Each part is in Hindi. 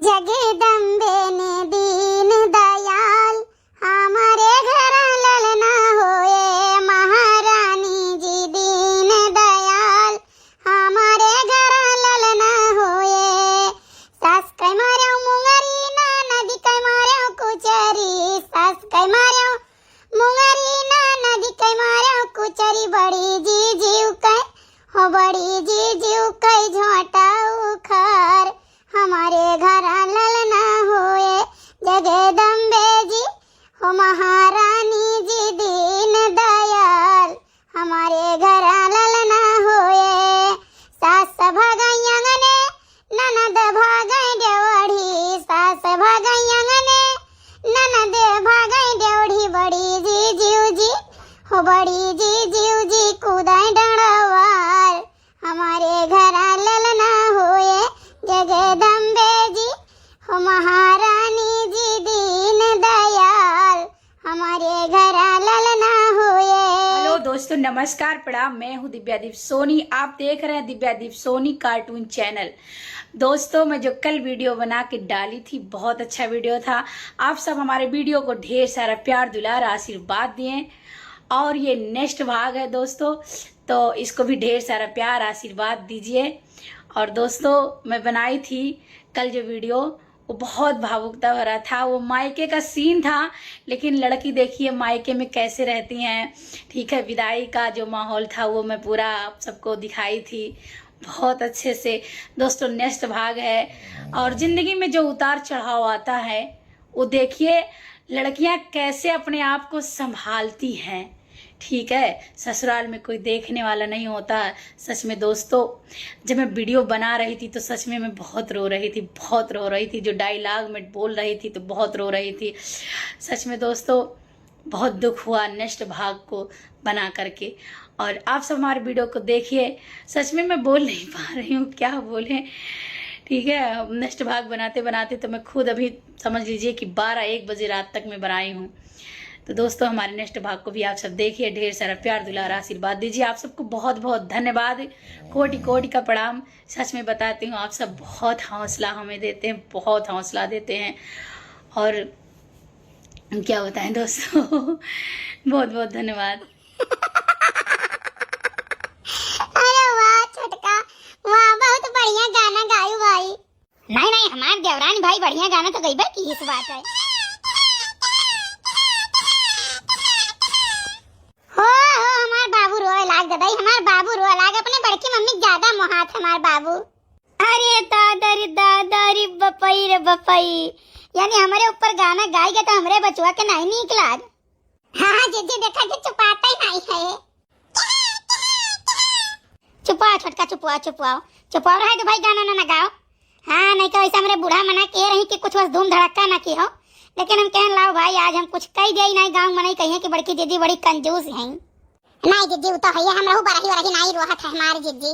जगदम्बे ने दीन दयाल हमारे घर ललना होए, महारानी जी दीन दयाल हमारे घर ललना होए। सास कई मार्यो मुंगरी ना नदी कई मार्यो कुचरी, सास कई मार्यो मुंगरी ना नदी कई मार्यो कुचरी, बड़ी जी जीव कई हो बड़ी जी जीव कई झोंटा उखार हमारे घर ललना होए। जगदम्बे जी हो महारानी जी दीन दयाल हमारे घर ललना होए। सास भागई अंगने ननद भागई देवढ़ी, सास भागई अंगने ननद भागई देवढ़ी, बड़ी जी जीव जी हो बड़ी जी जीव जी कूदाई डंडवार हमारे घर ललना होए। जगदम्बे जी हो महारानी जी दीन दयाल हमारे घर ललना होए। हेलो दोस्तों, नमस्कार, प्रणाम। मैं हूँ दिव्यादीप सोनी। आप देख रहे हैं दिव्यादीप सोनी कार्टून चैनल। दोस्तों, मैं जो कल वीडियो बना के डाली थी, बहुत अच्छा वीडियो था। आप सब हमारे वीडियो को ढेर सारा प्यार दुलार आशीर्वाद दिए और ये नेक्स्ट भाग है दोस्तों, तो इसको भी ढेर सारा प्यार आशीर्वाद दीजिए। और दोस्तों, मैं बनाई थी कल जो वीडियो, वो बहुत भावुकता भरा था। वो मायके का सीन था, लेकिन लड़की देखिए मायके में कैसे रहती हैं, ठीक है। विदाई का जो माहौल था वो मैं पूरा आप सबको दिखाई थी बहुत अच्छे से। दोस्तों, नेक्स्ट भाग है और जिंदगी में जो उतार चढ़ाव आता है वो देखिए लड़कियां कैसे अपने आप को संभालती हैं, ठीक है। ससुराल में कोई देखने वाला नहीं होता। सच में दोस्तों, जब मैं वीडियो बना रही थी तो सच में मैं बहुत रो रही थी, बहुत रो रही थी। जो डायलॉग में बोल रही थी तो बहुत रो रही थी। सच में दोस्तों, बहुत दुख हुआ नेक्स्ट भाग को बना करके। और आप सब हमारे वीडियो को देखिए। सच में मैं बोल नहीं पा रही हूँ, क्या बोले, ठीक है। नेक्स्ट भाग बनाते बनाते तो मैं खुद अभी समझ लीजिए कि 12-1 बजे रात तक मैं बनाई हूँ। तो दोस्तों, हमारे नेक्स्ट भाग को भी आप सब देखिए, ढेर सारा प्यार दुलार आशीर्वाद दीजिए। आप सबको बहुत बहुत धन्यवाद, कोटि कोटि का प्रणाम। सच में बताती हूँ, आप सब बहुत हौसला हमें देते हैं, बहुत हौसला देते हैं। और क्या बताएं दोस्तों, बहुत बहुत धन्यवाद। अरे वाह छोटका, वाह, बहुत बढ़िया गाना गायु भाई। नहीं नहीं, हमारे देवरानी भाई बढ़िया गाना तो गईबे की इस बात है। हो हमार बाबू रोए लाग दादाई, हमार बाबू रोए लाग। अपने बड़की मम्मी ज्यादा मोहात हमार बाबू। अरे दादा रे दादा रे बपई रे बपई, यानी हमारे ऊपर गाना गाएगा तो हमरे बचवा के नहीं नीक लाग। हाँ जीजी देखा जी चुपाता ही नहीं है। चुपाओ छोटका, चुपाओ चुपाओ चुपाओ रहे तो भाई गाना ना गाओ। हाँ, नहीं तो ऐसा मेरे बूढ़ा मना कह रही कि कुछ बस धूम धड़क्का ना की हो। लेकिन हम कहन लाओ भाई, आज हम कुछ कह दिए नहीं, गाँव में नहीं कहिए कि बड़की दीदी बड़ी कंजूस हैं। नहीं जीजी, वो तो है, हम रहू बरही वरही नहीं रोहत है हमारी जीजी।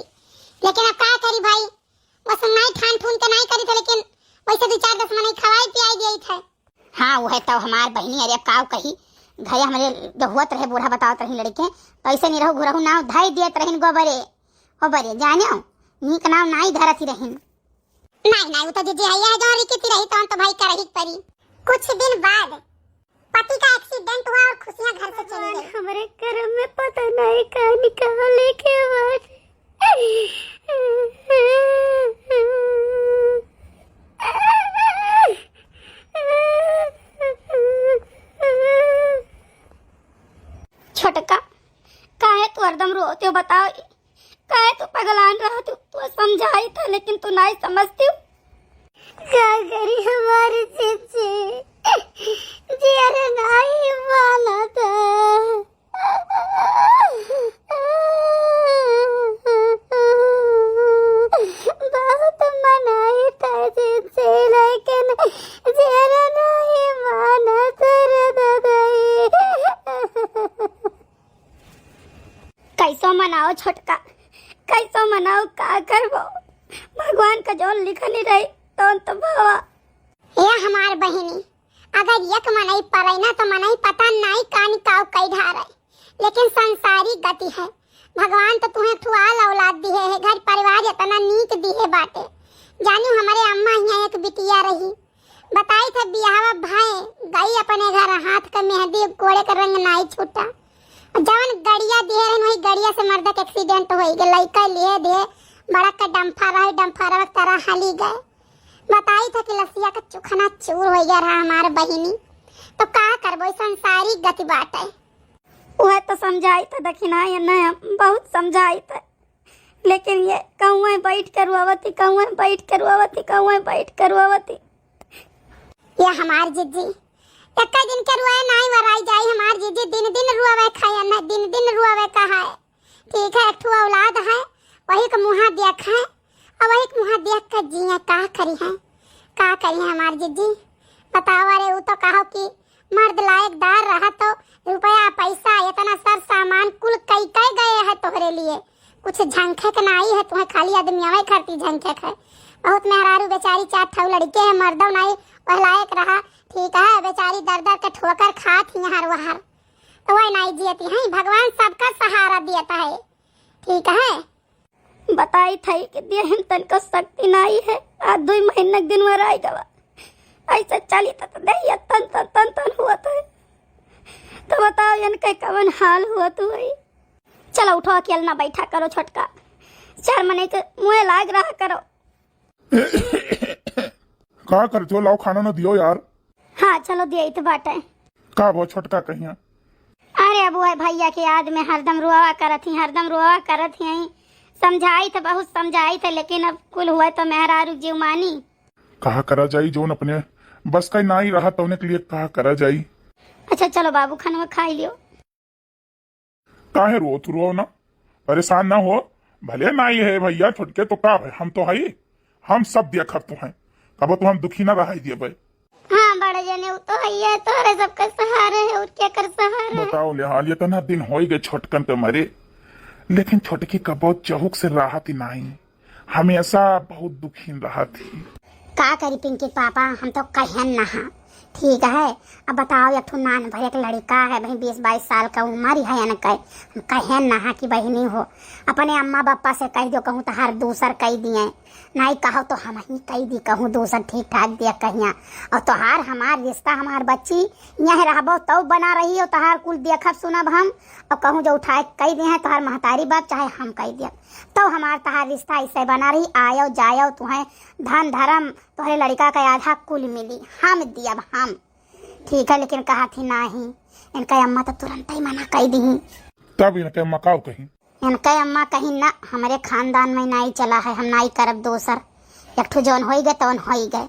लेकिन अब क्या करी भाई, बस नहीं ठान ठून के नहीं करी थे, लेकिन वैसे 2-4 मन खवाई पियाई गई थे। हाँ वो है तो हमार बहनी। अरे काव कही घरे हमारे दहुआत रहे, बूढ़ा बतावत रही लड़के तो ऐसे नहीं रहू घुरहू नाव धाई दियत रहीन गोबरे गोबरे, जानो नीक नाव नहीं धरती रहीन। नहीं नहीं, वो तो जीजी है जो रिकती रही तो भाई करही परी। कुछ दिन बाद पति का एक्सीडेंट हुआ और खुशियां घर से चली गई। हमारे घर में पता नहीं कहाँ निकाले के बाद छोटका, काहे तू हरदम रोते हो बताओ, काहे तू पगलान रहा तू समझाई था लेकिन तू नहीं समझती। क्या करी हमारी जीजी जी, अरे नहीं माना था। बहुत मनाई था जीजी, लेकिन जरा नहीं माना तेरे दादाई। कैसो मनाओ छोटका, कैसो मनाओ, का करबो, भगवान का जो लिखनी रही तो बाबा। ये हमार बहनी अगर यक मनई परई ना तो मनई पता नहीं कानी काव कई ढारे, लेकिन संसारी गति है। भगवान तो तुम्हें ठुआल औलाद दी है, घर परिवार इतना नीक दी है बाटे। जानू हमारे अम्मा यहाँ एक बिटिया रही, बताई थे बियाह भाई गई अपने घर, हाथ का मेहंदी कोड़े का रंग नाई छूटा, जवन गड़िया दिए रहन वही गड़िया से मर्द के एक्सीडेंट हो गई, लड़का लिए दे बड़ा का डम्फारा तरह हाली गए। बताई था कि लसिया का चुखना चूर हो गया रहा हमारे बहिनी, तो का करबो, संसारी गति बाटे। वह तो समझाई था दखिना ये न बहुत समझाई था, लेकिन ये कहूँ बैठ कर रुआवती, कहूँ बैठ कर रुआवती, कहूँ बैठ कर रुआवती। ये हमार जिज्जी एक दिन के रुआए नहीं वराई जाई, हमार जिज्जी दिन दिन रुआवे खाए न दिन दिन रुआवे कहा है। ठीक है, एक ठो औलाद है, वही का मुँह देख है और वही का मुँह देख कर जिए, का करी है हमार जिज्जी बताओ। अरे वो तो कहो कि मर्द लायकदार रहा तो रुपया पैसा इतना सर सामान कुल कई गए है तोहरे लिए, कुछ झंखे के नहीं है, तुम्हें खाली आदमी आवे करती झंखे है। बहुत मेहरारू बेचारी 4 ठो लड़के है, मर्दों नहीं वह लायक रहा। ठीक है, बेचारी दर दर के ठोकर खात ही हर वहर, तो वह नहीं जियती है। भगवान सबका सहारा देता है। ठीक है, बताई थी कि देहन तन का शक्ति नहीं है, आज 2 महीने दिन में रह गवा, ऐसा चली तो दहिया तन तन तन तन हुआ था। तो बताओ यन के कवन हाल हुआ तू भाई। चलो उठो, अकेला ना बैठा करो छोटका, 4 महीने के मुँह लाग रहा करो। का कर जो लाओ खाना न दियो यार। हाँ चलो दिए तो बाटे। का वो छोटका कहिया। अरे अब है भैया के याद में हरदम रुआ करत ही, समझाई तो बहुत समझाई थे, लेकिन अब कुल हुआ तो मेहरारू जीव मानी। कहा करा जाई, जो अपने बस का ना ही रहा तो उन्हें के लिए कहा करा जाई। अच्छा चलो बाबू खाना खा लियो। काहे रो तू रो ना, परेशान ना हो, भले ना ही है भैया छोटके तो का है, हम तो है, हम सब देखब तो हैं, कब तो हम दुखी ना रहा दिए भाई। हाँ बड़े जने वो तो है, तोरे सबका सहारा है, और क्या कर सहारा। बताओ ले हाल, ये तो ना दिन हो गए छोटकन पे मरे, लेकिन छोटकी का बहुत चहुक से राहत ही नहीं, हमेशा बहुत दुखी रहा थी। का करी पिंकी पापा, हम तो कहन नहा। ठीक है, अब बताओ एक नान भैया का लड़का है भाई, 20-22 साल का उम्र ही है न, कहन नहा कि बहनी हो, अपने अम्मा पापा से कह दो, कहूँ तो हर दूसर कह दिए, नहीं कहो तो हम ही कह दी, कहूँ दूसर ठीक ठाक दिया कहिया। और तोहार हमार रिश्ता, हमार बच्ची यहाँ रहबो तो बना रही हो, तोहार कुल देखब सुनब हम, और कहूँ जो उठाए कह दिए हैं तोहार महतारी बाप चाहे हम कह दिया, तो हमार तोहार रिश्ता ऐसे बना रही, आयो जायो तुम्हें धन धर्म तोहरे लड़का का आधा कुल मिली, हम दियब हम। ठीक है, लेकिन कहा थी नहीं, इनका अम्मा तो तुरंत ही मना कह दी। तब इनके मकाओ कहीं, इनका अम्मा कहीं ना, हमारे खानदान में नहीं चला है, हम नहीं करब दोसर, एक ठो जौन हो गए तौन हो गए।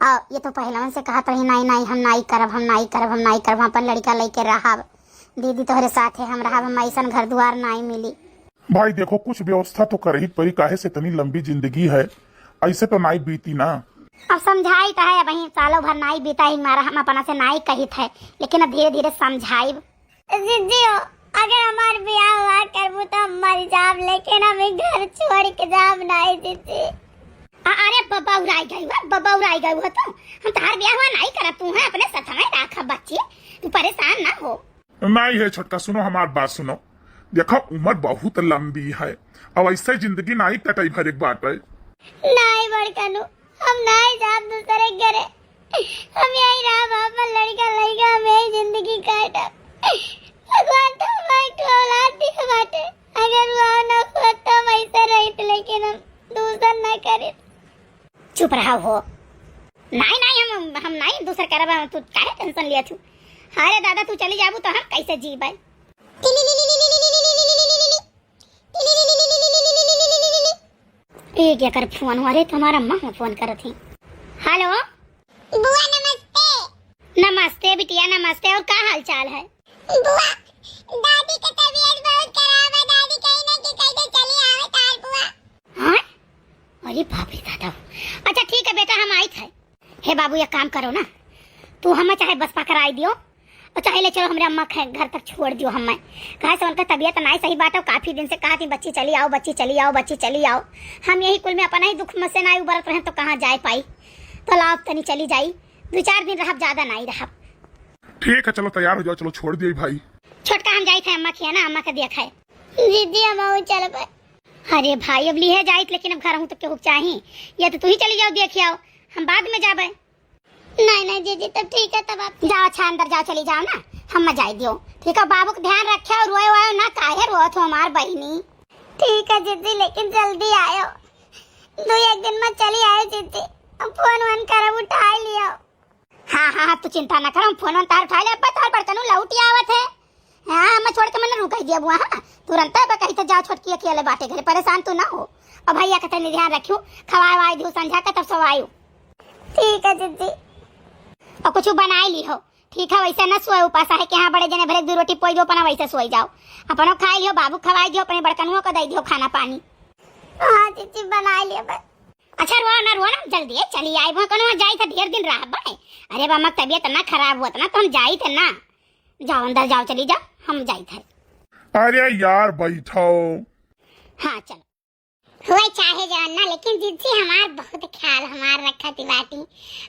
और ये तो पहलवन से कहा रही नहीं हम नहीं करब, हम अपन लड़का लेके रहब, दीदी तोहरे साथ है हम रहब, हम ऐसा घर द्वार नहीं मिली। भाई देखो कुछ व्यवस्था तो कर ही परी, काहे से इतनी लंबी जिंदगी है, ऐसे तो नहीं बीती ना। अब समझाई तो है, वही सालों भर नहीं बीता ही मारा, हम अपना से नहीं कही थे, लेकिन अब धीरे धीरे समझाई। अगर हमार ब्याह हुआ करबू तो हम मर जाब, लेकिन हमें घर छोड़ के जाब नहीं दीदी। अरे बब्बा उड़ाई गई हो, तो हम तार ब्याह हुआ नहीं करब, तू है अपने साथ में रखा बच्ची, तू परेशान ना हो। नहीं है छोटका, सुनो हमार बात सुनो, देखो उम्र बहुत लंबी है, अब ऐसे जिंदगी नहीं कटाई भर एक बात है। नहीं बड़कनु, हम नहीं जाब दूसरे घरे, हम यही रहा अपन लड़का हम यही जिंदगी काटब। भगवान तो हमारी तो औलाद दिया बाटे, अगर वो ना हुआ तो वैसे रहित, लेकिन हम दूसर ना करे। चुप रहा हो, नहीं हम नहीं दूसर करब, तू काहे टेंशन लिया तू। अरे दादा तू चली जाबू तो हम कैसे जीबे। एक कर फोन हुआ रे, तुम्हारा अम्मा फोन कर थी। हेलो बुआ नमस्ते। नमस्ते बिटिया नमस्ते, और क्या हाल चाल है। बुआ दादी की तबीयत बहुत खराब है, दादी कहीं ना कहीं चली आवे तार बुआ। हां अरे बाप रे दादा, अच्छा ठीक है बेटा, हम आई थे। हे बाबू एक काम करो ना, तू हमें चाहे बस पकड़ आई दियो, और चाहे ले चलो हमारे अम्मा के घर तक छोड़ दियो। हमें कहा से उनका तबीयत नहीं सही बात है, काफी दिन से कहा थी बच्ची चली आओ। हम यही कुल में अपना ही दुख में से नहीं उबरत रहे, तो कहाँ जाए पाई, तो लाओ तनी चली जाई, 2-4 दिन रह, ज्यादा नहीं रह। ठीक है चलो तैयार हो जाओ, चलो छोड़ दिए भाई। छोटका हम जाए थे अम्मा की है ना, अम्मा का देखा है। दीदी हम चल पाए। अरे भाई अब लिए जाइत, लेकिन अब घर हूँ तो केहू चाहिए, या तो तू ही चली जाओ देख आओ, हम बाद में जाबे। नहीं नहीं जीजी तब ठीक है, तब आप जाओ, अच्छा अंदर जाओ, चली जाओ ना, हम जाई दियो। ठीक है, बाबू का ध्यान रखे और रोए वायो ना, काहे रोत हो हमार बहनी। ठीक है जीजी, लेकिन जल्दी आयो, 2-1 दिन में चली आए जीजी, फोन वन करब उठा लियो। हाँ तू चिंता ना कर, हम फोन वन तार उठा ले, अब तार बर्तन लौटी आवत है। हाँ मैं छोड़ के मैंने रुक दिया बुआ, हाँ तुरंत कहीं तो जाओ, छोटकी अकेले बाटे घरे, परेशान तू ना हो। और भैया का तनी ध्यान रखियो, खवाए वाई दियो संझा का, तब सब आयु। ठीक है जीजी, और कुछ बनाई ली हो, ठीक है, वैसे ना सोए उपास है कि हाँ बड़े जने भले 2 रोटी पोई दो, अपना वैसे सोई जाओ, अपनो खाई लियो, बाबू खवाई दियो, अपने बड़कनुओं को दे दियो खाना पानी। हाँ जीजी बना लियो बस। अच्छा रो ना जल्दी है, चली आई वो कनो जाई था, ढेर दिन रह बड़े। अरे बाबा तबीयत ना खराब हुआ ना, तो हम जाई थे ना, जाओ अंदर जाओ, चली जाओ, हम जाई थे। अरे यार बैठो। हाँ चलो, हुआ चाहे जानना, लेकिन जीजी हमार बहुत ख्याल हमार रखत बाटी,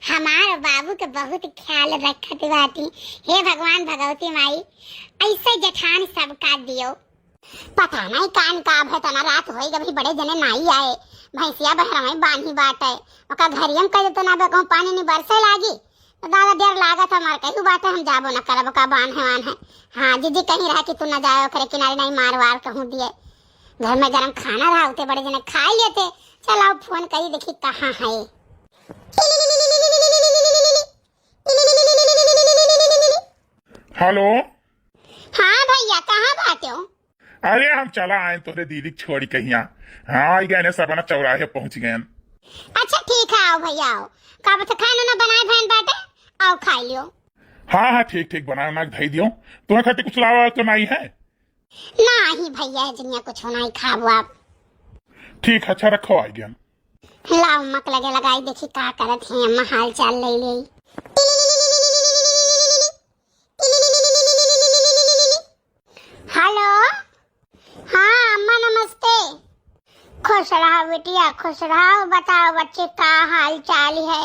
हमार बाबू के बहुत ख्याल रखत बाटी। हे भगवान भगवती माई, ऐसे जठान सबका दियो। पता नहीं कान का है, तना रात होई कभी बड़े जने नहीं आए, भैंसिया बहरा में बांधी बाट है, ओका घरियम कह देते ना कहूँ पानी नहीं बरसे लागी, तो दादा देर लागत हमार कहू बात है, हम जाबो न करब का बान है। हाँ जीजी कहीं रहा कि तू न जाओ करे किनारे नहीं मारवार कहूँ दिए, घर में गरम खाना रहा होते बड़े जने खा लेते। चलाओ फोन करी देखी कहाँ है। हेलो। हाँ भैया कहाँ बाटे हो? अरे हम चला आए तोरे दीदी छोड़ी कहिया, हाँ आई गए सबना चौराहे पहुंच गए। अच्छा ठीक है, आओ भैया आओ, का बता खाना ना बनाए भैन बाटे, आओ खा लियो। हाँ ठीक बना ना धई दियो, तुम्हें खाते कुछ लावा तो नहीं है? नहीं भैया जिन्या कुछ नहीं खाबो आप। ठीक अच्छा रखो, आई गया। लाओ मक लगे लगाई देखी का करत है, अम्मा हाल चाल ले ले। हेलो, हाँ अम्मा नमस्ते। खुश रहो बेटिया, खुश रहो, बताओ बच्चे का हाल चाल है?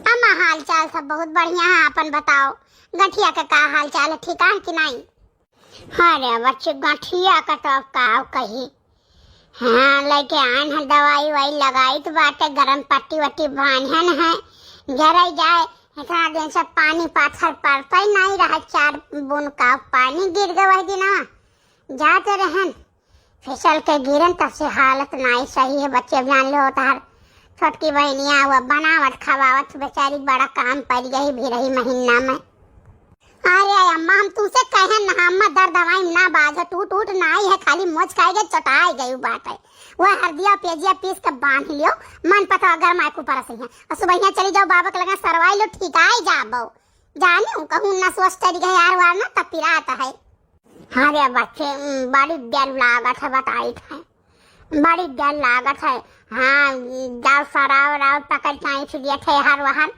अम्मा हाल चाल सब बहुत बढ़िया है, अपन बताओ गठिया का हाल चाल है, ठीक है कि नहीं? अरे बच्चे गठिया का तो का कही, हाँ लेके आन है, दवाई वाई लगाई तो बाटे, गरम पट्टी वट्टी बांधन है, जरा जाए इतना दिन से पानी पाथर पड़ता ही नहीं रहा, 4 बूंद का पानी गिर गया वही दिन, जाते रहन फिसल के गिरन, तब से हालत नहीं सही है। बच्चे जान लो तार छोटकी बहनिया हुआ बनावट खवावत बेचारी बड़ा काम पड़ गई भी रही महीना में। अरे अम्मा हम तुमसे कहे ना, अम्मा दर्द दवाई ना बाज टूट नहीं है, खाली मोच खाई गई चटाई गई बात है, वह हरदिया पेजिया पीस के बांध लियो, मन पता अगर मायकू परस है, और सुबह चली जाओ बाबा के लगा सरवाई लो, ठीक आई जाबो, जाने कहूँ न स्वस्थ गए यार वार ना तब पिराता है। अरे बच्चे बड़ी डर लागत है, बताई था बड़ी डर लागत है। हाँ जाओ सराव पकड़ के दिया थे हर वहां,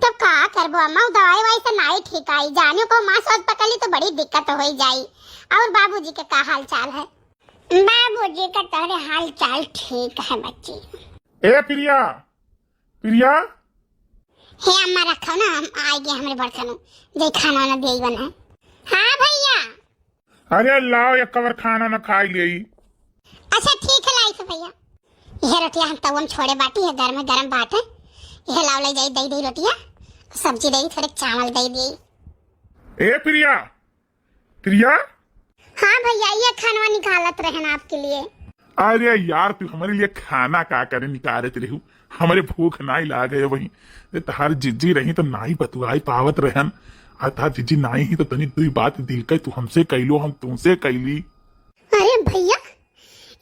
तो का करबो अम्मा, दवाई वाई से नहीं ठीक आई, जाने को माँ सोच पकड़ ली तो बड़ी दिक्कत हो जाई। और बाबूजी के का हाल चाल है? बाबूजी का तेरे हाल चाल ठीक है बच्ची। ए प्रिया, प्रिया हे अम्मा रखो ना, हम आ गए हमारे बर्तनों जे खाना ना दे बना। हाँ भैया। अरे लाओ एक कवर खाना न खाई ले। अच्छा ठीक है लाई भैया, यह रोटियां हम तवन छोड़े बाटी है, घर में गरम बात है, यह लाओ ले जाई दही रोटियां, सब्जी दही, थोड़े चावल दे दी। ए प्रिया, प्रिया। हाँ भैया ये खाना निकालत रहना आपके लिए। अरे यार तू हमारे लिए खाना का करे निकालत रहू, हमारे भूख नहीं लागे वही, तहार जिज्जी रही तो नहीं बतुआई पावत रहन, था जिज्जी नहीं ही तो तनी तुई बात दिल के तू हमसे कैलो, हम तुमसे कैली। अरे भैया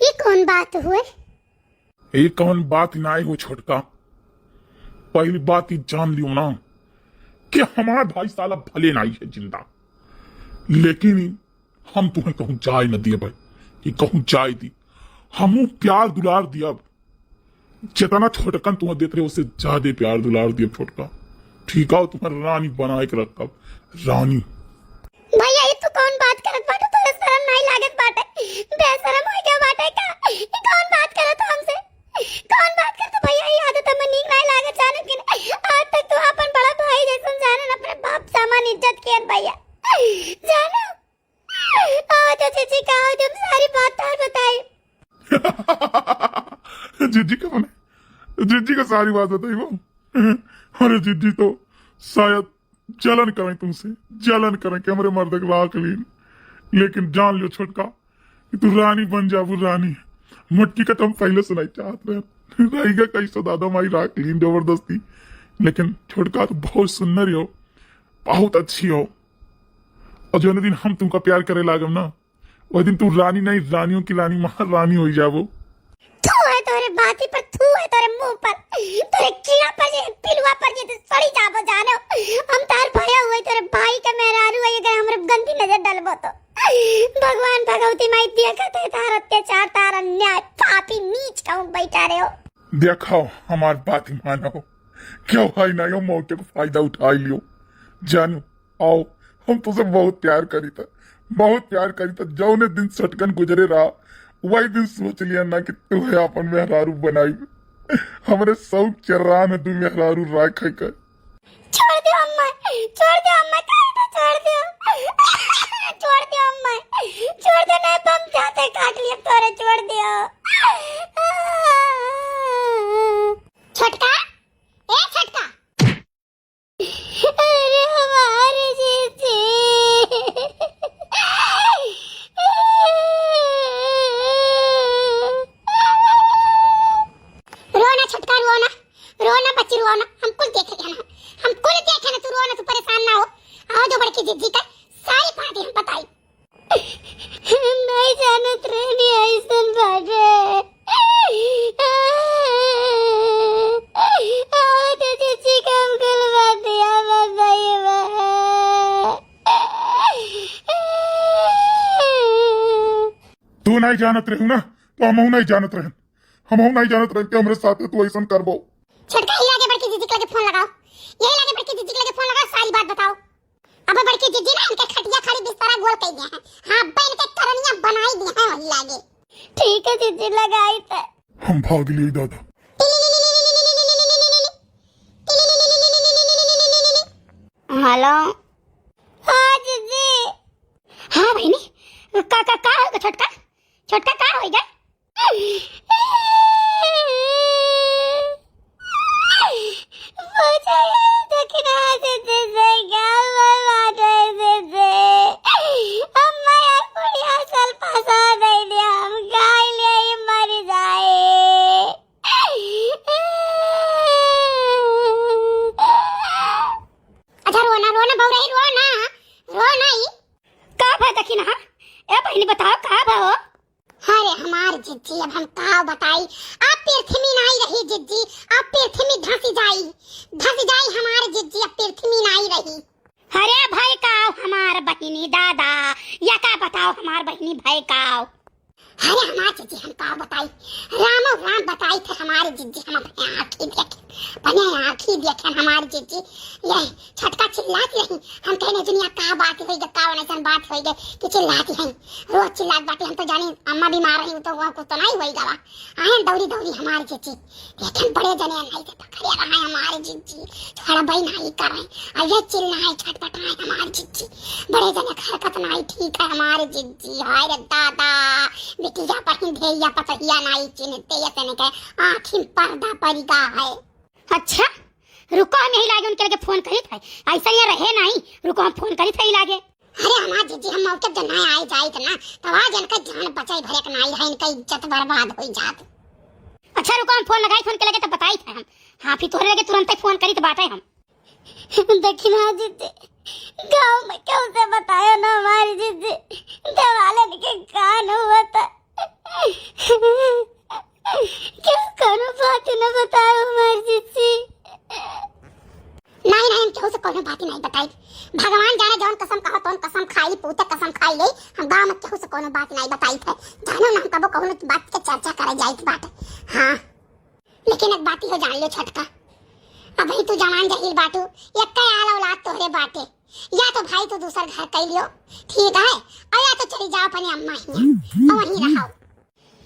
ये कौन बात हुए? ये कौन बात नहीं हो छोटका, पहली बात ही जान लियो ना कि हमारा भाई साला भले नहीं है जिंदा, लेकिन हम तुम्हें कहूं जाए न दिए भाई, कि कहूं जाए दी, हमू प्यार दुलार दिया, जितना छोटकन तुम्हें देते रहे उससे ज्यादा प्यार दुलार दिया छोटका, ठीक है? तुम्हें रानी बना के रखा, रानी। भैया ये तो कौन बात करत बाटे, तोरे शर्म नहीं लागत बाटे, बेशरम हो गया बाटे का, ये कौन बात करत हमसे, कौन बात करत भैया? ये आदत हमें नीक नहीं लागत, जाने कि आज तक तो अपन बड़ा भाई जैसा जाने अपने बाप समान इज्जत किया भैया, जानो आज जीजी का तुम सारी बात बताई, सारी बात बताई वो। अरे जिज्जी तो शायद जलन करें तुमसे, जलन करें कि हमारे मर्द राख लीन, लेकिन जान लियो छोटका कि तू रानी बन जाबू, रानी। मटकी का तुम पहले सुनाई चाहते हैं, रहेगा कैसे दादा माई राख लीन जबरदस्ती, लेकिन छोटका तो बहुत सुंदर हो, बहुत अच्छी हो। और जो दिन हम तुमका प्यार करे लागम ना, वह दिन तू रानी नहीं, रानियों की रानी, महारानी हो जाबो। तू है तोरे बाती पर, तू है तोरे मुंह पर, तोरे कीड़ा पर जे पिलुआ पर जे सड़ी जाबो जानो। हम तार भया हुए तोरे भाई के मेहरारू है, अगर हमरे गंदी नजर डालबो तो भगवान भगवती माई देखत है तार अत्याचार, तार अन्याय, पापी नीच कहूं बैठा रहे हो। देखो हमार बात मानो, क्यों भाई ना यो मौके को फायदा उठा लियो। जानू आओ, हम तुझसे बहुत प्यार करी था, बहुत प्यार करी था। जो ने दिन सटकन गुजरे रहा, वही दिन सोच लिया ना कि तू है अपन मेहरारू बनाई। हमरे सब चर्रा में तू मेहरारू राख कर। छोड़ दो अम्मा, छोड़ दो अम्मा, छोड़ दो, छोड़ दो अम्मा, छोड़ दो, नहीं तो हम जाते काट लिए तोरे, छोड़ दियो। छोटका, ए छोटका, अरे हमारे जीजी, रोना छोटका, रोना रोना बच्ची, रोना, हम कुल देखे ना, हम कुल देखे ना, तू रोना, तू परेशान ना हो। आओ जो बड़की जिज्जी का सारी बातें हम बताई। नहीं जानत रहनी ऐसन बाटे, आओ तो जिज्जी का हम कुल बातिया बताई बा। तू नहीं जानत रही ना, तो हम नहीं जानत रहे, हम नहीं जानत रहे कि हमारे साथ तू ऐसा करबो। छोटका ही आगे बड़की जिज्जी के लगे फोन लगाओ, यही लगे बड़की जिज्जी के लगे फोन लगाओ, सारी बात बताओ। अब बड़की जिज्जी ना इनके खटिया खाली बिस्तर गोल कर दिया है, हां बन के करनिया बनाई दी है वही लागे। ठीक है जिज्जी, लगाई तो हम भाग लिए दादा। हेलो, हाँ जिज्जी, हाँ बहनी, का होगा छोटका, छोटका का होगा? बताओ का भाव? अरे हमार जिज्जी, अब हम का बताई, आप पृथ्वी नहीं रही जिज्जी, आप पृथ्वी धंसी जाई हमार जिज्जी, अब पृथ्वी नहीं रही। अरे भाई काव हमार बहिनी दादा, या का बताओ हमार बहिनी भाई काव? अरे हमार जिज्जी हम का बताई, रामो राम बताई थे हमारी जिज्जी, हम अपने आँखी देखे हमारी जिज्जी। ये छटका चिल्लाती रही, हम कहने दुनिया का बात हुई, का वनसन बात हुई कि चिल्लाती हैं, रोज चिल्लात बातें। हम तो जानी अम्मा बीमार रही तो वहाँ कुछ तो नहीं हुई गवा, आए दौड़ी दौड़ी हमारी जिज्जी, लेकिन बड़े जने नहीं थे पकड़े रहा हमारी जिज्जी, थोड़ा भाई नहीं कर रहे, अरे चिल्ला है छटपट रहे हमारी जिज्जी, बड़े जने हरकत नहीं ठीक है हमारी जिज्जी। हाय रे दादा, बिटिया पर धेया पतहिया नहीं चिन्हते, ये तने के आँखी पर्दा परिगा है। अच्छा रुको, हम यही लागे उनके लगे फोन करी थे, ऐसा ये रहे नहीं, रुको हम फोन करी थे ही लागे। अरे हमार जिज्जी हम मौके जन नहीं आए जाए थे ना, तब आज इनका जान बचाई भरे के नहीं है, इनका इज्जत बर्बाद हो जात। अच्छा रुको, हम फोन लगाई थे उनके लगे तो बताई थे हम, हाँ फिर तोरे लगे तुरंत फोन करी तो बात है हम। देखी ना जिज्जी, गाँव में क्यों से बताया ना हमारी जिज्जी, देवालन के कान हुआ था, क्यों कोनो बात न बताया हमारी जिज्जी? नहीं हम केहू से कोनो बात नहीं बताई, भगवान जाने जौन कसम कहो तौन कसम खाई, पूते कसम खाई ले, हम गाँव में केहू से कोनो बात नहीं बताई थे, जानो ना हम कबो कहो बात के चर्चा करे जाइत बात। हाँ लेकिन एक बात ही हो जान लो छटका, अब तू जवान जहील बाटू, एक कई आल औलाद तोहरे बाटे, या तो भाई तू दूसर घर कर लियो ठीक है, और या तो चली जाओ अपने अम्मा ही और वहीं रहो।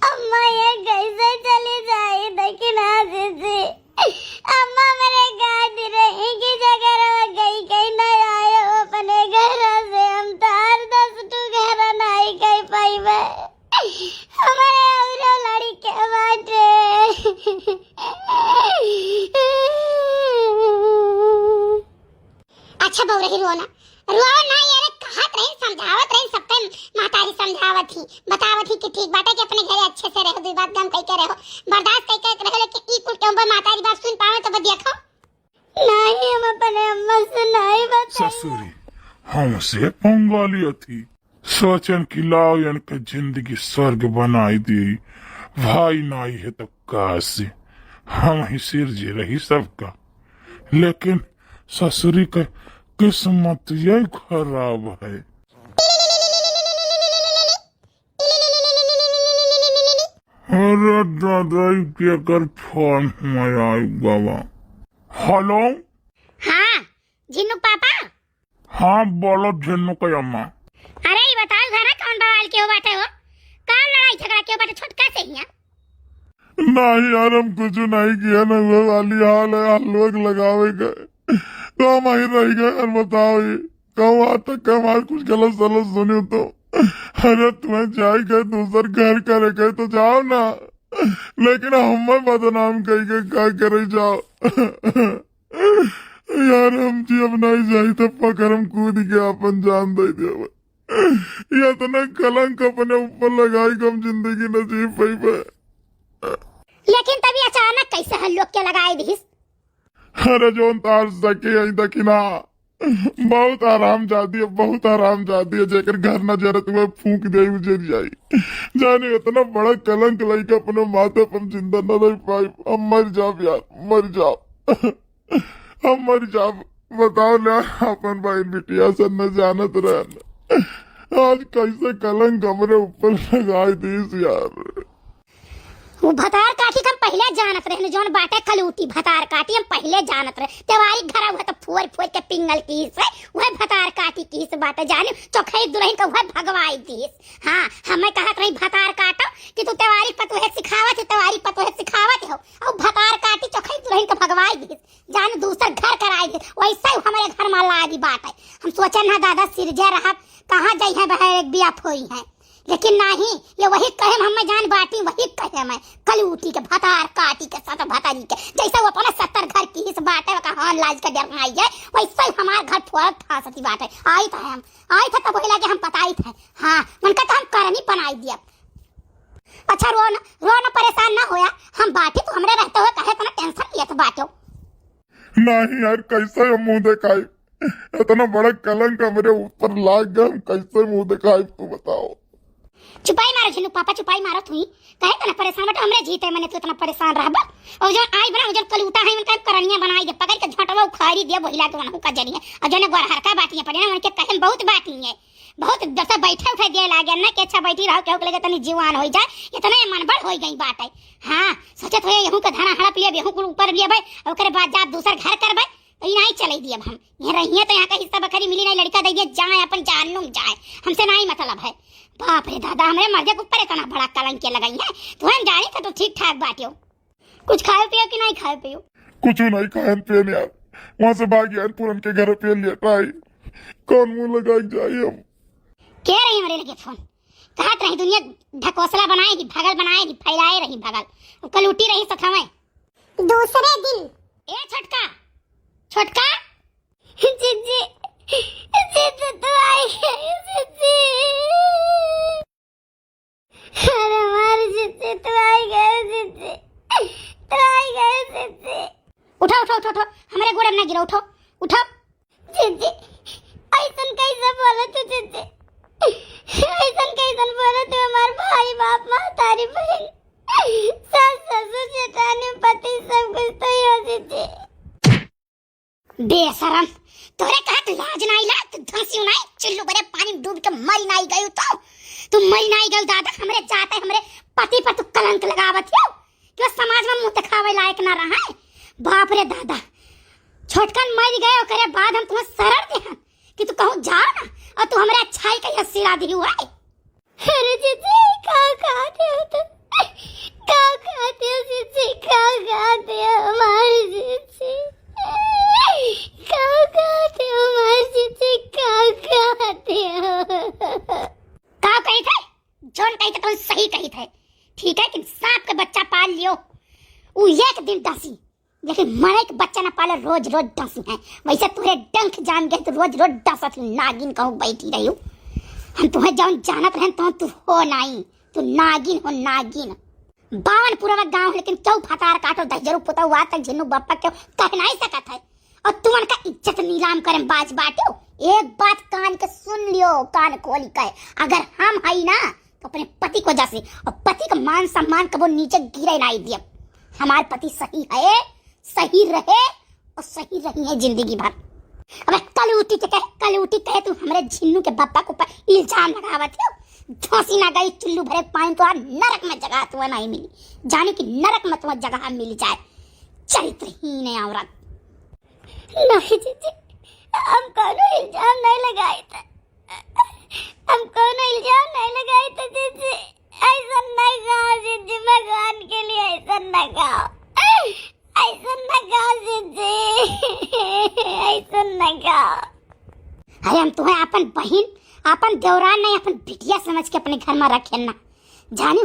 अम्मा ये कैसे चली जाए, लेकिन हाँ जिज्जी, अम्मा मेरे गाँव रहेगी जगह गई कहीं नहीं आए हो अपने घर से, हम तार 10 घर नहीं कहीं पाई हमारे और लड़ी के बाटे। अच्छा बहु रही रोना रो ना यार, कहत रही समझावत रही सबके मातारी समझावत थी बतावत थी कि ठीक बाटे कि अपने घरे अच्छे से रहो, दुई बात गम कह के रहो, बर्दाश्त कह के रहो, लेकिन ई कुल के ऊपर मातारी बात सुन पावे तो देखो नहीं हम अपने अम्मा से नहीं बताई। ससुरी हमसे पंगा लिया थी, सोचन की लाओ इनका जिंदगी स्वर्ग बनाई दी, भाई नाई है तो कासे हम ही सिर जे रही सबका, लेकिन ससुरी का किस्मत ये खराब है। अरे दादा के कर फोन में आई गवा। हेलो हाँ जिन्नू पापा। हाँ बोलो जिन्नू का अम्मा। अरे ये बताओ घर कौन बवाल क्यों बाटे हो, कौन लड़ाई झगड़ा क्यों बाटे छोटका से ही? नहीं यार हम कुछ नहीं किया ना, वो वाली हाल है, लोग लगावे गए तो हम ही रह गए। और बताओ ये कब आता कब आज कुछ गलत सलत सुनी तो, अरे तुम्हें जाए गए दूसर घर करे गए तो जाओ ना, लेकिन हमें बदनाम कही के क्या करे जाओ। यार हम जी अब नहीं जाई तो पकड़ हम कूद के अपन जान दे दिया, या तो ना कलंक अपने ऊपर लगाई कम जिंदगी न जी पाई पे। लेकिन तभी अचानक कैसे हल लोग के लगाए दिस? अरे जोन तार सके यही दखिना बहुत आराम जाती है, बहुत आराम जाती है, जेकर घर न जरत हुए फूंक दे उजर जाई, जाने इतना बड़ा कलंक लाई के अपने माथे पर जिंदा न रह पाई। हम मर जाओ यार, मर जाओ, हम मर जाओ। बताओ ना अपन भाई बिटिया से न जानत रहना, आज कैसे कलंक हमरे ऊपर लगाई दी यार। वो भतार काटी हम पहले जानत रहे, जोन बाटे खलूटी भतार काटी हम पहले जानत रहे, तेवारी घर हुआ तो फुर फुर के पिंगल कीस है, वह भतार काटी कीस बाटे जाने चौखई दुल्हन का वह भगवाई दीस। हाँ हमें कहत रही भतार काटो कि तू तेवारी पतोहे सिखावत है, तेवारी पतोहे सिखावत हो, और भतार काटी चौखई दुल्हन का भगवाई दीस, जाने दूसर घर कराई दीस, वैसा हमारे घर में लागी बात है। हम सोचन है दादा सिरजा रहा कहाँ जाई है बहर एक बिया फोई है, लेकिन नहीं ये वही कहे हम जान बाटी, वही कहे मैं कलूटी के भतार काटी के साथ भतारी के, जैसा वो अपने 70 घर की इस बात है कहा लाज का डर आई है, वैसा ही हमारे घर फोड़ फांसती बात है। आई था हम आई था तब वही लगे हम पताई थे। हाँ मन का तो हम करनी बनाई दिया। अच्छा रो न परेशान ना होया, हम बाटी तो हमरे रहते हुए कहे तो ना टेंशन लिया तो बाटो नहीं यार कैसे हम मुंह दिखाई, इतना बड़ा कलंक मेरे ऊपर लाग गया, हम कैसे मुंह दिखाई तू बताओ। चुपाई मारो झिन्नू पापा, चुपाई मारो तुई कहे तो ना परेशान बट हमरे जीते मैंने तो इतना परेशान रहबा, और जो आई बना जो कलूटा है उनका करनिया बनाई दे पकड़ के झटवा उखाड़ी दिया बहिला के वहां का जरिए, और जो ने गोरहर का बाटियां पड़ी ना उनके कहे बहुत बाटी है, बहुत जैसा बैठे उठे दिए लागे ना कि अच्छा बैठी रहो केहू के लगे तनी जीवान हो जाए, इतना मनबड़ हो गई बात है। हां सोचत होए यहू के धाना हड़प लिए यहू के ऊपर लिए भाई, ओकरे बाद जा दूसर घर करबे तो ये नहीं चले दिए हम ये रहिए तो यहाँ का हिस्सा बखरी मिली नहीं, लड़का दे दिए जाए अपन जानूम जाए, हमसे नहीं मतलब है। बाप रे दादा हमरे मर्दे के ऊपर इतना बड़ा कलंक के लगाई है, तो हम जानी था तो ठीक ठाक बाटियो, कुछ खाए पियो कि नहीं खाए पियो? कुछ नहीं खाए पिए यार, वहाँ से भाग यार पूरन के घर पे लिया ट्राई, कौन मुंह लगा जाइए हम। कह रही हमारे लगे फोन कहत रही दुनिया ढकोसला बनाएगी भगल बनाएगी फैलाए रही भगल कलूटी रही सथावे दूसरे दिन। ए छोटका छोटका जीजी जीजी तो आई है जीजी, अरे हमारी जीजी तो आई गए जीजी तो आई गए जीजी। उठो उठो उठो उठो हमारे गोड़ में ना गिरो, उठो उठो जीजी ऐसन कैसे बोले तू जीजी, ऐसन कैसन बोले तू, हमारे भाई बाप माँ तारी बहन सास ससुर जेठानी पति सब कुछ तो ही हो जीजी। बेशरम तोरे कहत लाज नहीं ला, तू धंसी नहीं चिल्लू बड़े पानी डूब के मरी नहीं गई तो तू मरी नहीं गई दादा, हमरे जाते हमरे पति पर तू कलंक लगावत हो कि समाज में मुंह दिखावे लायक ना रहा है। बाप रे दादा छोटकन मर गए और करे बाद हम तुम्हें शरण दे कि तू कहूं जा ना, और तू हमरे अच्छाई का हसीरा दी हुआ है। अरे जीजी का खाते हो तुम, का खाते हो जीजी, का खाते हो हमारी जीजी, का खाते हो हमारी जीजी, का खाते हो। का कही थे जोन कही थे तो सही कही थे, ठीक है कि सांप का बच्चा पाल लियो वो एक दिन डसी, लेकिन मरे के बच्चा ना पाले रोज रोज डस है। वैसे तुझे डंक जान गए तो रोज रोज डसत नागिन कहूँ बैठी रही हूँ। हम तुम्हें जौन जानत रहे तो तू हो नहीं, तू नागिन हो नागिन। 52 पूरा गांव है लेकिन क्यों फटार काटो दहजरू पुता हुआ तक झिन्नू बप्पा क्यों कह नहीं सकत है। और तुमन का इज्जत नीलाम करें बाज बाटो। एक बात कान के सुन लियो, कान खोली कहे, अगर हम हई ना तो अपने पति को जैसे और पति का मान सम्मान कबो नीचे गिरे नहीं दिया। हमारे पति सही है, सही रहे और सही रही है जिंदगी भर। अब कल उठी कहे तू हमारे झिन्नू के बप्पा को इल्जाम लगावत हो। धोसी ना गई चुल्लू भरे पानी तो नरक में जगह तुम्हें नहीं मिली, जाने की नरक में तुम्हें जगह मिल जाए। चरित्रहीन है औरत। नहीं जीजी, हम कोनो इल्जाम नहीं लगाए थे, हम कोनो इल्जाम नहीं लगाए थे जीजी। ऐसा नहीं कहो जीजी, भगवान के लिए ऐसा न कहो, ऐसा न कहो जीजी, ऐसा न कहो। अरे हम तुम्हें अपन बहन, अपन देवरान नहीं, अपन बिटिया समझ के अपने घर में रखे ना, जानू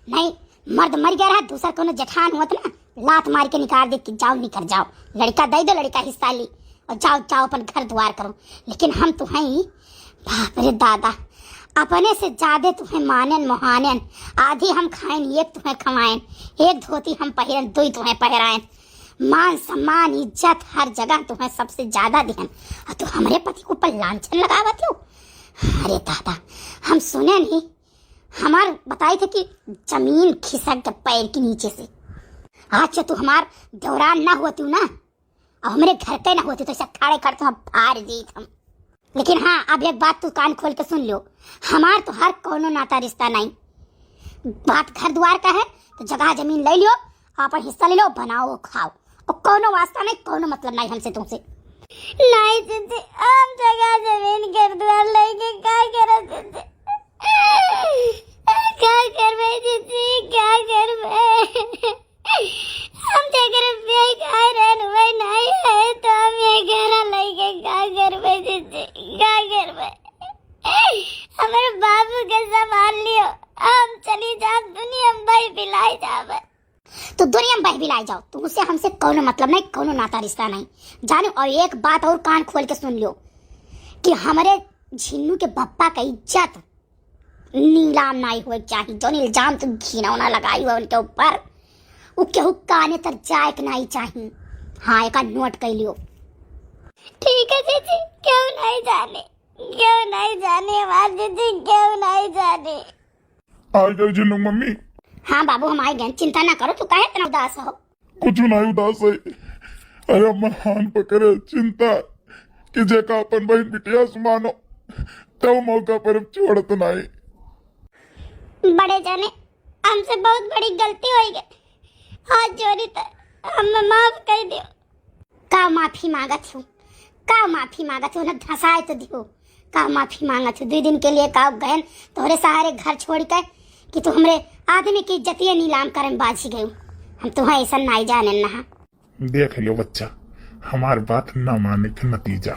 नहीं। मर्द मर गया रहा, दूसरा कोनो जठान हुआ ना लात मार के निकाल दे कि जाओ निकल जाओ, लड़का दे दो, लड़का हिस्सा ली और जाओ जाओ अपन घर द्वार करो। लेकिन हम तुम्हें बाप रे दादा अपने से ज्यादा तुम्हें मानन मोहानन। आधी हम खाएं, एक तुम्हें खवाएं, एक धोती हम पहिरन, दो तुम्हें पहराएं। मान सम्मान इज्जत हर जगह तुम्हें सबसे ज्यादा ध्यान, और तू हमारे पति को ऊपर लांछन लगावत हो। अरे दादा हम सुने नहीं, हमार बताई थे कि जमीन खिसक के पैर के नीचे से। आज तू हमार दौरान ना होती ना और हमारे घर पे ना होती तो ऐसा खड़े खड़े हम फाड़ दी हम। लेकिन हाँ अब एक बात तू कान खोल के सुन लो, हमार तो हर कोनो नाता रिश्ता नहीं। बात घर द्वार का है तो जगह जमीन ले लियो, अपन हिस्सा ले लो, बनाओ खाओ, और कोनो वास्ता नहीं, कोनो मतलब नहीं हमसे तुमसे। नहीं दीदी, हम जगह जमीन घर द्वार लेके क्या करे दीदी, क्या करवे दीदी, क्या करवे। हम जगह पे खाए रहन वही नहीं है तो हम ये घर लेके क्या करवे दीदी, क्या करवे। हमारे बाबू के संभाल लियो, हम चली जाओ दुनिया में भाई बिलाई जावे। तो दुनिया में भाई बिलाई जाओ, तुमसे हमसे कोनो मतलब नहीं, कोनो नाता रिश्ता नहीं, जानो। और एक बात और कान खोल के सुन लियो कि हमारे झिन्नू के बप्पा का इज्जत नीलाम नहीं हुए चाहिए। जो इल्जाम तुम घिनौना लगाई हुआ उनके ऊपर, वो केहू काने तक जाए कि नहीं चाहिए। हाँ एक नोट कर लियो। ठीक है दीदी, क्यों नहीं जाने, क्यों नहीं जाने हमारे दीदी, क्यों नहीं जाने। आ गए जिन्नू मम्मी। हाँ बाबू हम आए गए, चिंता ना करो, तू काहे इतना उदास हो। कुछ नहीं उदास है, अरे महान पकड़े चिंता कि जेका अपन बहन बिटिया सुमानो तो मौका पर छोड़त नहीं। बड़े जाने हमसे बहुत बड़ी गलती हो गई, हाथ जोड़ी तो हमें माफ कर दियो। का माफी मांगत हूँ, का माफी मांगत हूँ, ना धसाए तो दियो, का माफी मांगत हूँ। 2 दिन के लिए का गहन तोहरे सहारे घर छोड़ कर कि तू हमरे आदमी की इज्जतिया नीलाम करन बाजी गई। हम तुम्हें ऐसा नहीं जाने ना। देख लियो बच्चा, हमारी बात न मानने का नतीजा।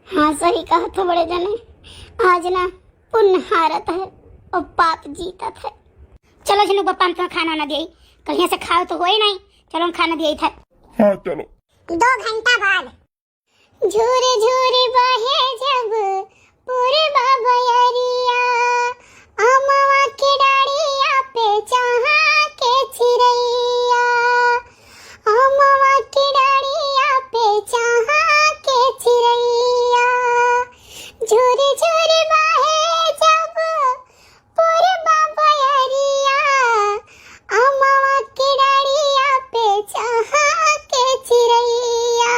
हाँ सही कहा तो बड़े जाने, आज ना पुण्य हारत है और पाप जीतत है। चलो जिन्नू बप्पा हम तुम्हें खाना ना दिए, कहीं से खाओ तो हो ही नहीं, चलो हम खाना दिए था। हाँ चलो। 2 घंटा बाद झूरे झूरे बहे जब पूरे बाबरिया, अमवा के डाड़िया पे चाहा के चिरैया, अमवा के डाड़िया पे चाहा के चिरैया, झूरे झूरे बहे जब पूरे बाबरिया, अमवा के डाड़िया पे चाहा के चिरैया,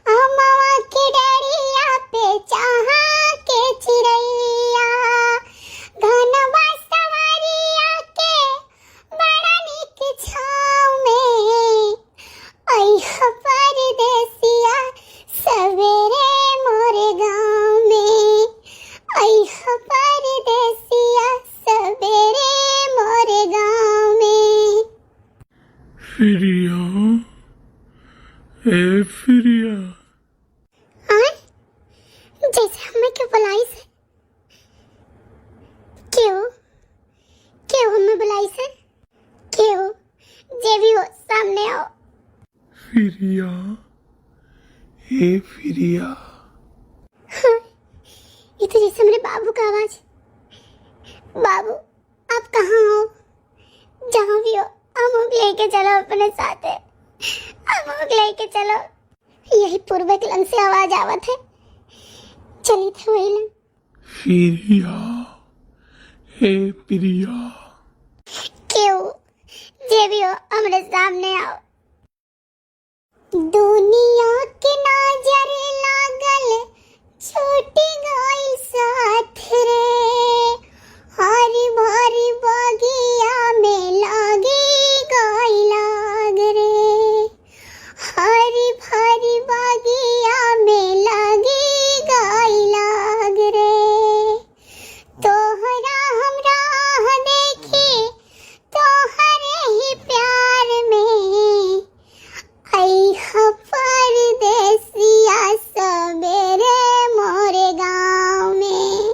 अमवा के डाड़िया पे चाहा के चिरैया, घनवा सवारिया के बड़ा नीक छाँव में, अइहा परदेसिया सवेरे मोरे गाँव में, अइहा परदेसिया सवेरे मोरे गाँव में। फिरिया, ए फिरिया। हाँ जैसे हमें क्यों बुलाई से, क्यों क्यों हमें बुलाई से, क्यों जे भी हो सामने आओ, प्रिया, हे प्रिया। ये तो जैसे मेरे बाबू का आवाज। बाबू आप कहाँ हो? जहाँ भी हो अमुक लेके चलो अपने साथ है, अमुक लेके चलो। यही पूर्वक लंग से आवाज आवत है। चली थे वही लंग। प्रिया, हे प्रिया। क्यों? जे भी हो हमारे सामने आओ। दुनिया के नजर लागल छोटी गाय साथ रे, हरी भरी बगिया में लागी गाय लाग रे, हरी भरी बगिया में लागी गाय लाग रे। तोहरा हम राह देखी तोहरे ही प्यार में, अइहा परदेसिया सबेरे मोरे गाँव में,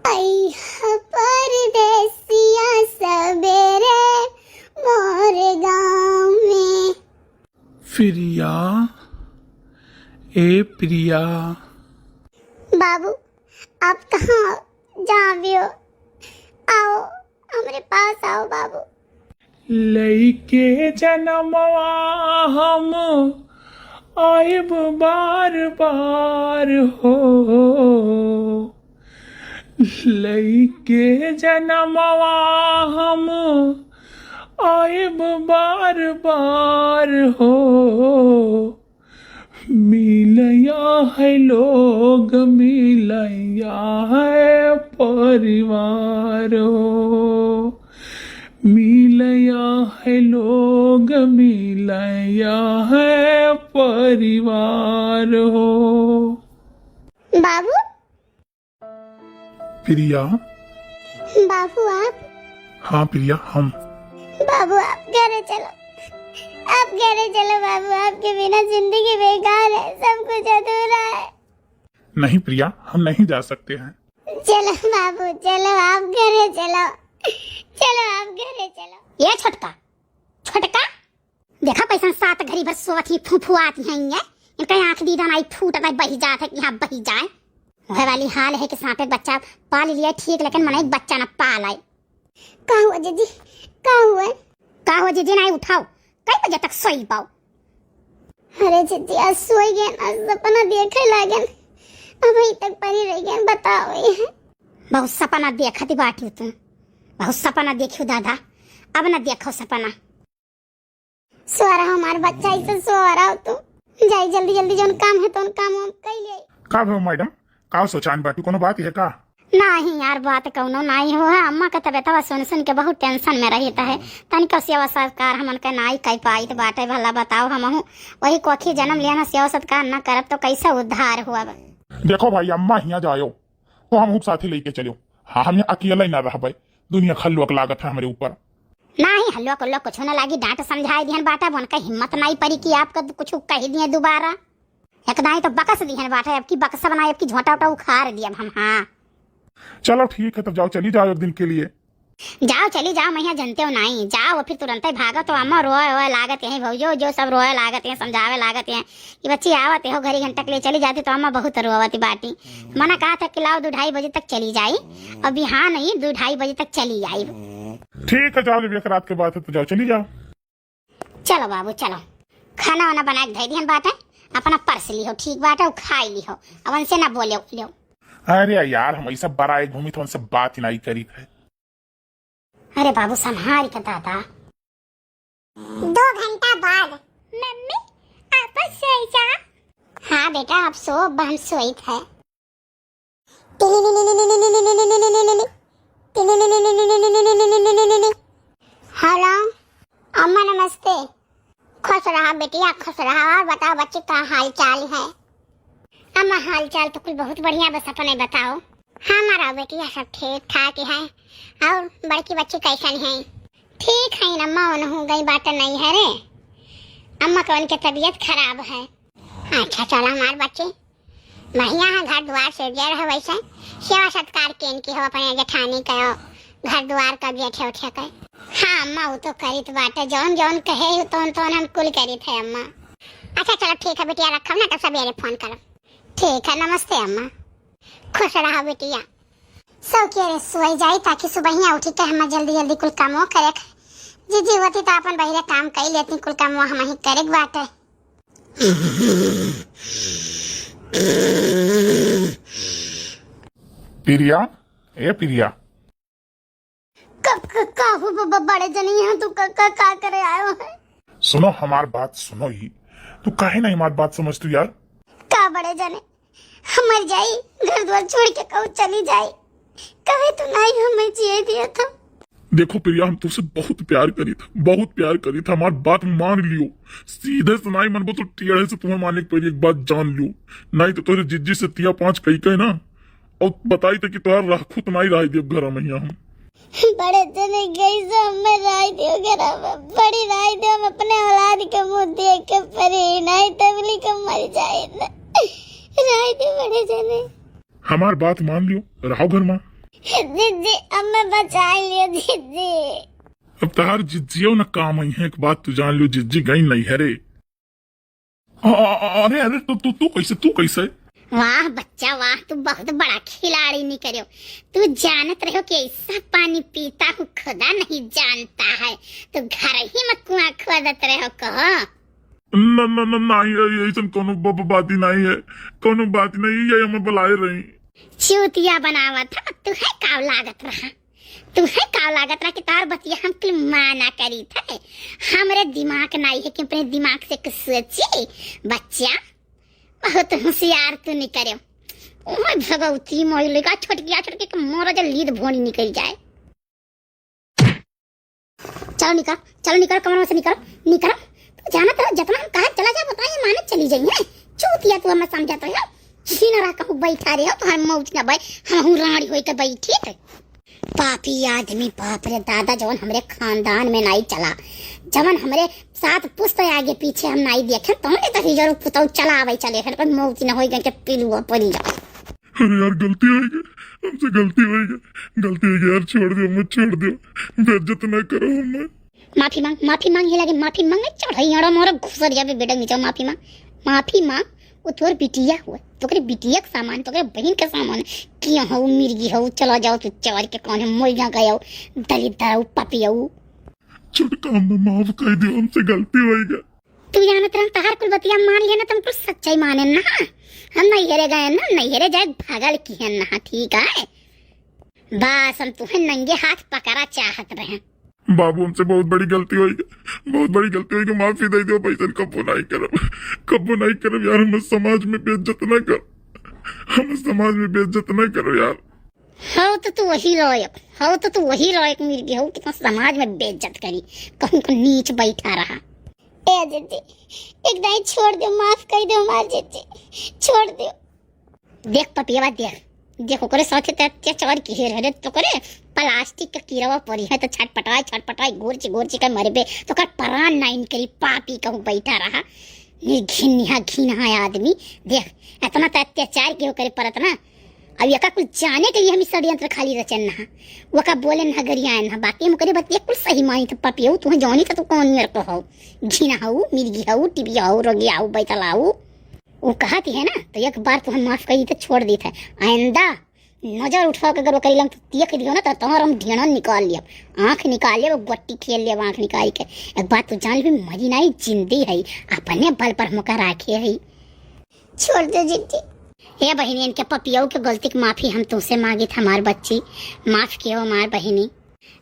अइहा परदेसिया सबेरे मोरे गाँव में। प्रिया, ए प्रिया। बाबू आप कहाँ हो? जहाँ भी हो आओ, हमारे पास आओ बाबू। लइके जनमवा हम आइब बार बार हो, लइके जनमवा हम आइब बार बार हो। मिलया है लोग, मिलया है परिवार हो, मिलया है लोग, मिलया है परिवार हो। बाबू प्रिया। बाबू आप? हाँ प्रिया, हम। बाबू आप घरे चलो, आप घरे चलो बाबू। आपके बिना जिंदगी बेकार है, सब कुछ अधूरा है। नहीं प्रिया, हम नहीं जा सकते हैं। चलो बाबू चलो, आप घरे चलो, चलो आप घरे चलो। ये छोटका छोटका देखा पैसा सात घड़ी भर सोवत ही फुफुआती हैं ये, इनका आंख दीदा नहीं फूट गई बही जात है कि यहाँ बही जाए। वह वाली हाल है कि सांप एक बच्चा पाल लिया ठीक, लेकिन मन एक बच्चा न पाल आए। का हुआ जीजी? का हुआ? का हुआ जीजी? नहीं उठाओ, कई बजे तक सोई पाओ? अरे जीजी आज सोई गए ना, सपना देखे लागन, अभी तक परी रह गए। बताओ ये बहुत सपना देखा थी बाटी, तुम बहुत सपना देखियो दादा, अब न देखो सपना। सो रहा हमारा बच्चा ऐसे सो रहा हो, तुम जाई जल्दी जल्दी जो काम है तो उन काम हम कर ले। का भो मैडम, का सोचान बाटू, कोनो बात है का? नहीं यार बात कौनो नहीं हो है। अम्मा का तबियत सुन सुन के बहुत टेंशन में रहता है। तनिक सेवा सत्कार हमन के नाई कई पाई तो बाटे भला बताओ, हम वही कोखी जन्म लिया ना, सेवा सत्कार न करब तो कैसे उद्धार हुआ? देखो भाई, अम्मा हिया जायो तो हम साथी लेके चलो। हाँ, हम अकेला ही ना रह भाई, दुनिया खल्लुक लागत है हमारे ऊपर। नहीं हल्लो कुल्लो कुछ न लागी, डांट समझाई दिहन बाटा, बन का हिम्मत नहीं पड़ी कि आपका कुछ कह दिए दोबारा। एकदाई तो बकस दिहन बाटा, अब की बक्सा बनाए, अब की झोटा उटा उखाड़ दिया हम। हाँ चलो ठीक है, तब जाओ, चली जाओ एक दिन के लिए। जाओ चली जाओ, मैं यहाँ जनते हो नहीं जाओ, फिर तुरंत ही भागो तो अम्मा रोए रोए लागत है भौजो, जो सब रोए लागत है, समझावे लागत है कि बच्ची आवत हो घड़ी घंटा के लिए चली जाती तो अम्मा बहुत रोवती बाटी। मना कहा था कि लाओ 2-2:30 बजे तक चली जाई, अभी हाँ नहीं 2-2:30 बजे तक चली आई। ठीक है जाओ, जब एक रात के बाद है तो जाओ, चली जाओ। चलो बाबू चलो, खाना वाना बना के धई दिहन बाटे, अपना पर्स लिहो ठीक बाटे, खाई लिहो, अब उनसे ना बोले लियो। अरे यार, हम ऐसा बराए घूमी तो उनसे बात ही नहीं करी है। अरे बाबू संभाल के दादा। 2 घंटा बाद मम्मी आप सोई जा? हाँ बेटा आप सो, बहन सोई है। हेलो अम्मा नमस्ते। खुश रहा बेटिया, खुश रहा। और बताओ बच्चे का हाल चाल है? अम्मा हाल चाल तो कुछ बहुत बढ़िया, बस अपने बताओ। हाँ हमारा बेटिया सब ठीक ठाक है। और बड़की बच्ची कैसन है? ठीक है अम्मा, उन्हों गई बात नहीं है रे, अम्मा को उनकी तबीयत खराब है। अच्छा चलो हमारे बच्चे बढ़िया है, घर द्वार से रहे वैसे सेवा सत्कार के इनकी हो, अपने जेठानी का घर द्वार का बैठे उठे कर। हाँ अम्मा वो तो करी तो बात, जौन जौन कहे तो हम कुल करी थे अम्मा। अच्छा चलो ठीक है बेटिया, रखो ना तो सवेरे फोन करो। ठीक है, नमस्ते अम्मा। खुश रहो बेटिया। सो के रे सोई जाई ताकि सुबह ही उठी के हम जल्दी जल्दी कुल कामो करे। जीजी होती तो अपन बहिरे काम कर लेती, कुल कामो हम ही करे बाटे। प्रिया, ए प्रिया, काहू बड़े जनी यहाँ तू का करे आयो है? सुनो हमार बात सुनो ही। तू काहे ना हमार बात समझती यार? का बड़े जने मर जाई, घर द्वार छोड़ के कहू चली जाई, कहे तो नहीं हमें जिए दिया था। देखो प्रिया, हम तुझसे बहुत प्यार करी था, बहुत प्यार करी था। हमारी बात मान लियो। सीधे सुनाई मन तो टेढ़े से तुम्हें मानने के पहले एक बात जान लियो, नहीं तो तुझे जिज्जी से तिया 5 कही ना और बताई था कि तुम्हारा राखू तो नहीं रह दियो घर में हम। बड़े जने गई से हमें राय दियो घर में, बड़ी राय दियो हम अपने औलाद के मुंह देख के परी नहीं तबली के मर जाए ना। राय दियो बड़े जने। हमार बात मान लियो, रहो घर में। जिज्जी हमें बचा लियो जिज्जी। अब तार जिज्जियो ना काम आई है, एक बात तू जान लियो, जिज्जी गई नहीं है रे। अरे अरे तू कैसे? वाह बच्चा वाह, तू बहुत बड़ा खिलाड़ी निकलो। तू जानत रहो कि ऐसा पानी पीता हूँ खुदा नहीं जानता है, तो घर ही में कुआं खोदत रहो कहो। नहीं ऐसा कोनो बात ही नहीं है, कोनो बात नहीं है, हमें बुलाए रही। चूतिया बनावा था, तू है काव लागत रहा कि तार बतिया हम कुल माना करी थे। हमरे दिमाग नहीं है कि अपने दिमाग से कुछ सोची। बच्चा बहुत होशियार तू निकलो। ओह भगवती मोई लगा छोटकी के मोरा जो लीद भोनी निकल जाए। चलो निकल कमरे में से निकल। तो जाना तो जितना हम कहा चला जा बताइए माने चली जाइए। चूतिया तू हमें समझाता है, सीना रहा कहूँ बैठा रहे हो तो हम मौज न भाई हम रानी होई के बैठी थे। पापी आदमी, बाप रे दादा, जवन हमरे खानदान में नहीं चला, जवन हमरे 7 पुश्त आगे पीछे हम नहीं देखे, तो हमने तो जरूर पुतौ चला आवे चले फिर पर मौत न होई के पिलुआ पड़ी जा। अरे यार गलती हो गई, हमसे गलती हो गई यार, छोड़ दो, बेइज्जत न करो हमें। माफी मांग ये लगे माफी मांगे चढ़ाई और मोर घुसर जावे बेटा नीचे। माफी मांग वो तोर बिटिया हुआ, तोकरे बिटिया के सामान, तोकरे बहन के सामान किया हो, मिर्गी हो, चला जाओ तू चवर के कौन है मोल जा गया दलित हो पापी हो। छोटका माफ कर दियो, हमसे गलती हो गई। तू जानत रह तहार कुल बतिया मान लिया ना, तुम कुल सच्चाई माने ना। हम नहीं हेरे गए ना, नहीं हेरे जाए भागल की है ना। ठीक है बस हम तुम्हें नंगे हाथ पकड़ा चाहत रहे। बाबू हमसे बहुत बड़ी गलती हो गई, माफी दे दो। पैसा कबो नहीं करब यार, हमें समाज में बेइज्जत न करो यार। हो तो तू वही रोयक मिर्गी हो कि समाज में बेइज्जत करी, कहूँ को नीच बैठा रहा। ए जिज्जी एक दाई छोड़ दो, माफ कर दो हमार जिज्जी, छोड़ दो। देख पपिया देख ओकरे साथे अत्याचार की है तो करे प्लास्टिक का कीड़वा पड़ी है तो छटपटाई गोरची कर मरबे तो कर प्राण नाइन करी। पापी कहूँ बैठा रहा घिन आदमी। देख इतना तो अत्याचार क्यों करे परत ना। अब यका कुछ जाने के लिए हम षड्यंत्र खाली रचन ना वका बोले ना गरिया ना बाकी हम करे बतिया कुछ सही मानी तो पापी हो तू जानी तो कौन मेरे को हो घिना हो मिर्गी हो टिबिया हो रोगिया हो बैतला हो। वो कहती है ना तो एक बार तो हम माफ करी तो छोड़ दी था। आइंदा नजर उठा के अगर करीलम तो देख लियो ना तो तोहर हम ढेणा निकाल लिया, आंख निकाल लिया, गोट्टी खेल लिया आंख निकाल के। एक बात तो जान ली मरी नहीं जिंदी है, अपने बल पर मुका राखे है। छोड़ दो जिद्दी। हे बहिनी इनके पपियों के गलती की माफी हम तुमसे मांगी था। हमार बच्ची माफ किया हमार बहिनी।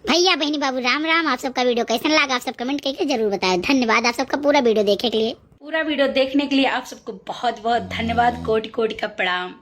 भैया बहनी बाबू राम राम। आप सबका वीडियो कैसा लगा आप सब कमेंट करके जरूर बताएं। धन्यवाद आप सबका पूरा वीडियो देखने के लिए। पूरा वीडियो देखने के लिए आप सबको बहुत बहुत धन्यवाद। कोटि कोटि का प्रणाम।